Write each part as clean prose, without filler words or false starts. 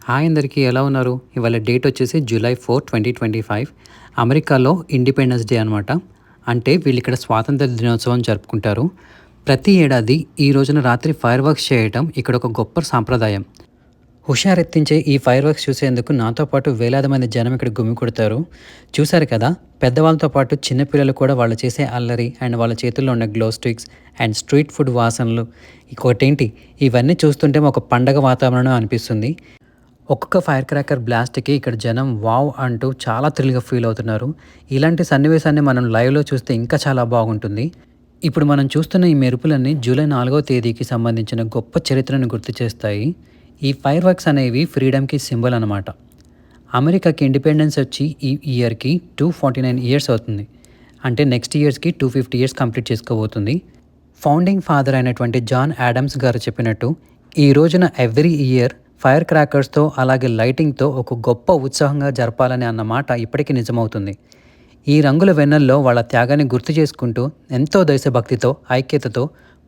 Hi అందరికీ ఎలా ఉన్నారు? ఇవాళ డేట్ వచ్చేసి జూలై 4, 2025. అమెరికాలో ఇండిపెండెన్స్ డే అనమాట. అంటే వీళ్ళిక్కడ స్వాతంత్ర దినోత్సవం జరుపుకుంటారు. ప్రతి ఏడాది ఈ రోజున రాత్రి ఫైర్ వర్క్స్ చేయటం ఇక్కడ ఒక గొప్ప సాంప్రదాయం. హుషారెత్తించే ఈ ఫైర్ వర్క్స్ చూసేందుకు నాతో పాటు వేలాది మంది జనం ఇక్కడ గుమికూడతారు. చూశారు కదా, పెద్దవాళ్ళతో పాటు చిన్నపిల్లలు కూడా వాళ్ళు చేసే అల్లరి అండ్ వాళ్ళ చేతుల్లో ఉన్న glow sticks and street food వాసనలు, ఇంకోటేంటి, ఇవన్నీ చూస్తుంటే ఒక పండగ వాతావరణం అనిపిస్తుంది. ఒక్కొక్క ఫైర్ క్రాకర్ బ్లాస్ట్కి ఇక్కడ జనం వావ్ అంటూ చాలా థ్రిల్గా ఫీల్ అవుతున్నారు. ఇలాంటి సన్నివేశాన్ని మనం లైవ్లో చూస్తే ఇంకా చాలా బాగుంటుంది. ఇప్పుడు మనం చూస్తున్న ఈ మెరుపులన్నీ జూలై 4వ తేదీకి సంబంధించిన గొప్ప చరిత్రను గుర్తు చేస్తాయి. ఈ ఫైర్ వర్క్స్ అనేవి ఫ్రీడమ్కి సింబల్ అనమాట. అమెరికాకి ఇండిపెండెన్స్ వచ్చి ఈ ఇయర్కి 249 ఇయర్స్ అవుతుంది. అంటే నెక్స్ట్ ఇయర్స్కి 250 ఇయర్స్ కంప్లీట్ చేసుకోబోతుంది. ఫౌండింగ్ ఫాదర్ అయినటువంటి జాన్ ఆడమ్స్ గారు చెప్పినట్టు ఈ రోజున ఎవ్రీ ఇయర్ ఫైర్ క్రాకర్స్తో అలాగే లైటింగ్తో ఒక గొప్ప ఉత్సాహంగా జరపాలని అన్న మాట ఇప్పటికీ నిజమవుతుంది. ఈ రంగుల వెన్నెల్లో వాళ్ళ త్యాగాన్ని గుర్తు చేసుకుంటూ ఎంతో దేశభక్తితో, ఐక్యతతో,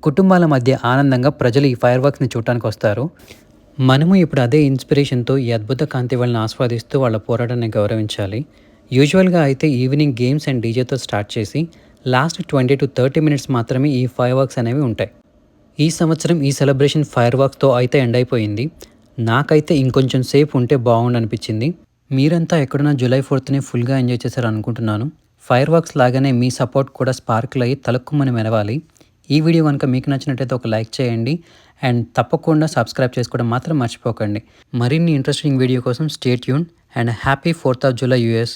కుటుంబాల మధ్య ఆనందంగా ప్రజలు ఈ ఫైర్ వర్క్స్ని చూడటానికి వస్తారు. మనము ఇప్పుడు అదే ఇన్స్పిరేషన్తో ఈ అద్భుత కాంతి వాళ్ళని ఆస్వాదిస్తూ వాళ్ళ పోరాటాన్ని గౌరవించాలి. యూజువల్గా అయితే ఈవినింగ్ గేమ్స్ అండ్ డీజేతో స్టార్ట్ చేసి లాస్ట్ 20 to 30 మినిట్స్ మాత్రమే ఈ ఫైర్ వర్క్స్ అనేవి ఉంటాయి. ఈ సంవత్సరం ఈ సెలబ్రేషన్ ఫైర్ వర్క్స్తో అయితే ఎండ్ అయిపోయింది. నాకైతే ఇంకొంచెం సేపు ఉంటే బాగుండనిపించింది. మీరంతా ఎక్కడున్నా జూలై 4ని ఫుల్గా ఎంజాయ్ చేశారు అనుకుంటున్నాను. ఫైర్ వర్క్స్ లాగానే మీ సపోర్ట్ కూడా స్పార్క్లు అయ్యి తలుక్కుమని మెరవాలి. ఈ వీడియో కనుక మీకు నచ్చినట్టయితే ఒక లైక్ చేయండి అండ్ తప్పకుండా సబ్స్క్రైబ్ చేసుకోవడం మాత్రం మర్చిపోకండి. మరిన్ని ఇంట్రెస్టింగ్ వీడియో కోసం stay tune and happy 4th of July US.